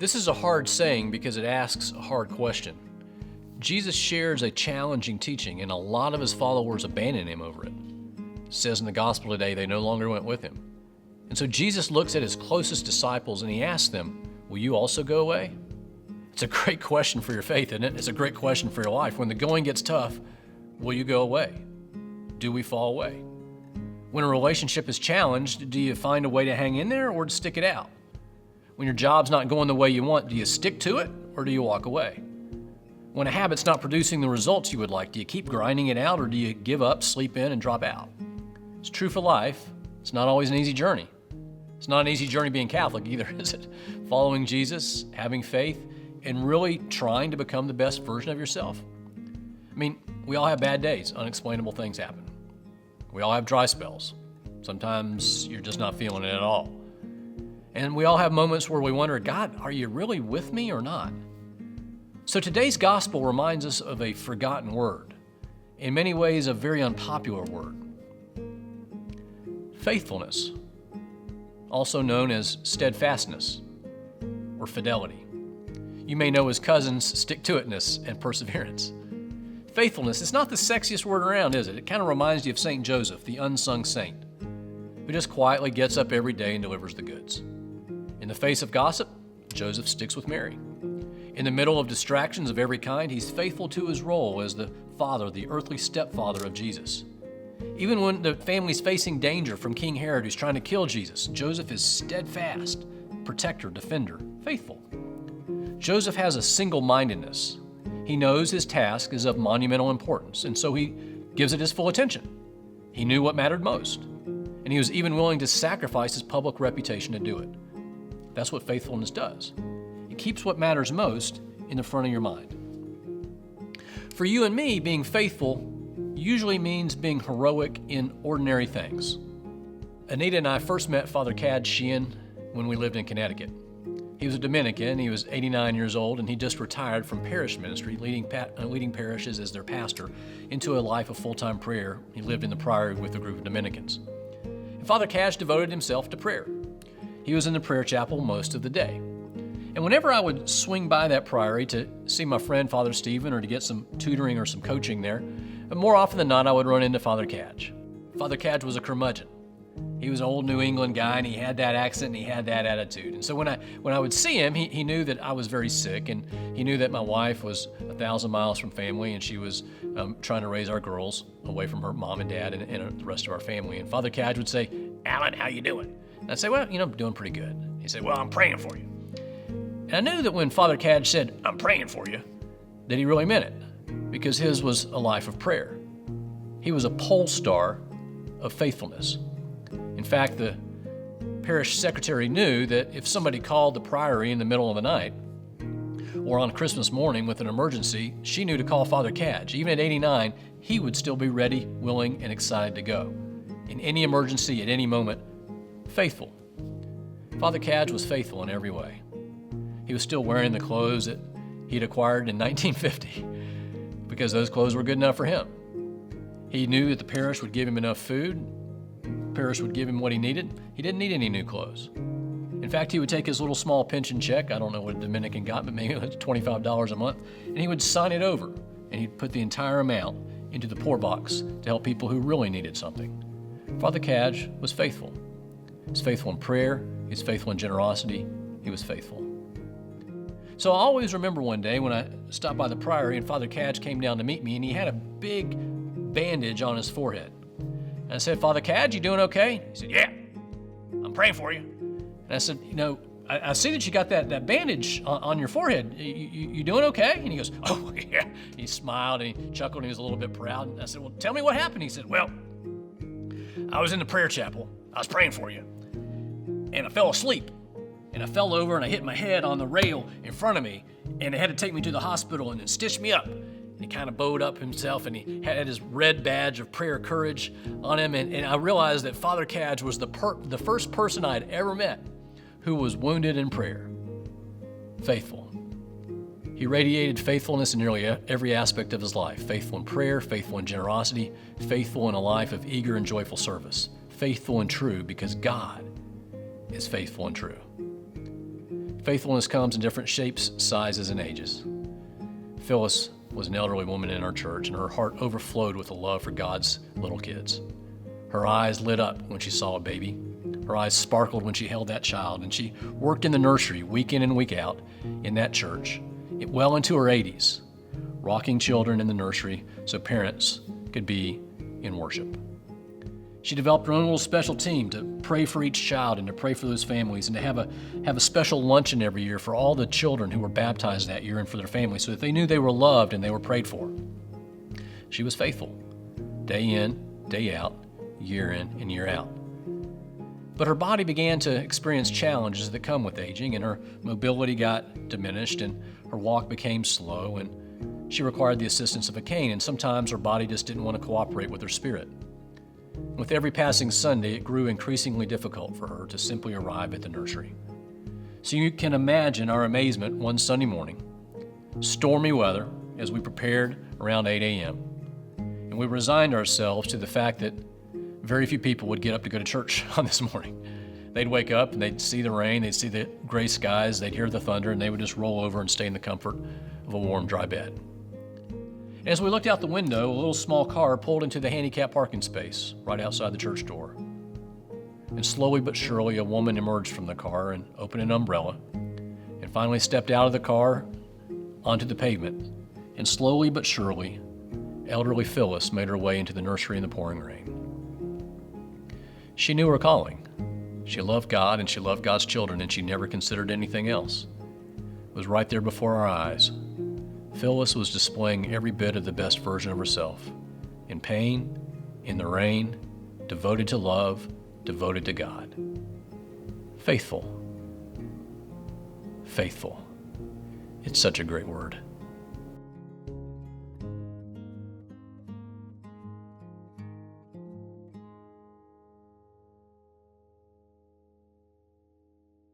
This is a hard saying because it asks a hard question. Jesus shares a challenging teaching, and a lot of his followers abandon him over it. It says in the gospel today they no longer went with him. And so Jesus looks at his closest disciples and he asks them, will you also go away? It's a great question for your faith, isn't it? It's a great question for your life. When the going gets tough, will you go away? Do we fall away? When a relationship is challenged, do you find a way to hang in there or to stick it out? When your job's not going the way you want, do you stick to it or do you walk away? When a habit's not producing the results you would like, do you keep grinding it out or do you give up, sleep in, and drop out? It's true for life. It's not always an easy journey. It's not an easy journey being Catholic either, is it? Following Jesus, having faith, and really trying to become the best version of yourself. I mean, we all have bad days. Unexplainable things happen. We all have dry spells. Sometimes you're just not feeling it at all. And we all have moments where we wonder, God, are you really with me or not? So today's gospel reminds us of a forgotten word, in many ways a very unpopular word. Faithfulness, also known as steadfastness or fidelity. You may know as cousins stick-to-itness and perseverance. Faithfulness, it's not the sexiest word around, is it? It kind of reminds you of St. Joseph, the unsung saint, who just quietly gets up every day and delivers the goods. In the face of gossip, Joseph sticks with Mary. In the middle of distractions of every kind, he's faithful to his role as the father, the earthly stepfather of Jesus. Even when the family's facing danger from King Herod, who's trying to kill Jesus, Joseph is steadfast, protector, defender, faithful. Joseph has a single-mindedness. He knows his task is of monumental importance, and so he gives it his full attention. He knew what mattered most, and he was even willing to sacrifice his public reputation to do it. That's what faithfulness does. It keeps what matters most in the front of your mind. For you and me, being faithful usually means being heroic in ordinary things. Anita and I first met Father Cad Sheehan when we lived in Connecticut. He was a Dominican, he was 89 years old, and he just retired from parish ministry, leading parishes as their pastor, into a life of full-time prayer. He lived in the priory with a group of Dominicans. And Father Cad devoted himself to prayer. He was in the prayer chapel most of the day. And whenever I would swing by that priory to see my friend Father Stephen or to get some tutoring or some coaching there, but more often than not, I would run into Father Cad. Father Cad was a curmudgeon. He was an old New England guy, and he had that accent and he had that attitude. And so when I would see him, he knew that I was very sick, and he knew that my wife was 1,000 miles from family, and she was trying to raise our girls away from her mom and dad and the rest of our family. And Father Cad would say, Alan, how you doing? And I'd say, well, I'm doing pretty good. He'd say, well, I'm praying for you. And I knew that when Father Cad said, I'm praying for you, that he really meant it, because his was a life of prayer. He was a pole star of faithfulness. In fact, the parish secretary knew that if somebody called the priory in the middle of the night or on Christmas morning with an emergency, she knew to call Father Cad. Even at 89, he would still be ready, willing, and excited to go. In any emergency, at any moment, faithful. Father Cad was faithful in every way. He was still wearing the clothes that he'd acquired in 1950 because those clothes were good enough for him. He knew that the parish would give him enough food. The parish would give him what he needed. He didn't need any new clothes. In fact, he would take his little small pension check, I don't know what a Dominican got, but maybe it was $25 a month, and he would sign it over, and he'd put the entire amount into the poor box to help people who really needed something. Father Cad was faithful. He was faithful in prayer. He was faithful in generosity. He was faithful. So I always remember one day when I stopped by the priory and Father Cad came down to meet me, and he had a big bandage on his forehead. And I said, Father Cad, you doing okay? He said, yeah, I'm praying for you. And I said, I see that you got that bandage on your forehead. You doing okay? And he goes, oh, yeah. He smiled and he chuckled and he was a little bit proud. And I said, well, tell me what happened. He said, well, I was in the prayer chapel. I was praying for you. And I fell asleep. And I fell over and I hit my head on the rail in front of me. And they had to take me to the hospital and then stitch me up. He kind of bowed up himself, and he had his red badge of prayer courage on him. And I realized that Father Cad was the first person I'd ever met who was wounded in prayer. Faithful. He radiated faithfulness in nearly every aspect of his life. Faithful in prayer, faithful in generosity, faithful in a life of eager and joyful service. Faithful and true because God is faithful and true. Faithfulness comes in different shapes, sizes, and ages. Phyllis was an elderly woman in our church, and her heart overflowed with a love for God's little kids. Her eyes lit up when she saw a baby. Her eyes sparkled when she held that child, and she worked in the nursery week in and week out in that church, well into her 80s, rocking children in the nursery so parents could be in worship. She developed her own little special team to pray for each child and to pray for those families and to have a special luncheon every year for all the children who were baptized that year and for their families so that they knew they were loved and they were prayed for. She was faithful, day in, day out, year in and year out. But her body began to experience challenges that come with aging, and her mobility got diminished and her walk became slow, and she required the assistance of a cane, and sometimes her body just didn't want to cooperate with her spirit. With every passing Sunday, it grew increasingly difficult for her to simply arrive at the nursery. So you can imagine our amazement one Sunday morning, stormy weather, as we prepared around 8 a.m., and we resigned ourselves to the fact that very few people would get up to go to church on this morning. They'd wake up and they'd see the rain, they'd see the gray skies, they'd hear the thunder, and they would just roll over and stay in the comfort of a warm, dry bed. As we looked out the window, a little small car pulled into the handicap parking space right outside the church door. And slowly but surely, a woman emerged from the car and opened an umbrella and finally stepped out of the car onto the pavement. And slowly but surely, elderly Phyllis made her way into the nursery in the pouring rain. She knew her calling. She loved God and she loved God's children, and she never considered anything else. It was right there before our eyes. Phyllis was displaying every bit of the best version of herself, in pain, in the rain, devoted to love, devoted to God. Faithful. Faithful. It's such a great word.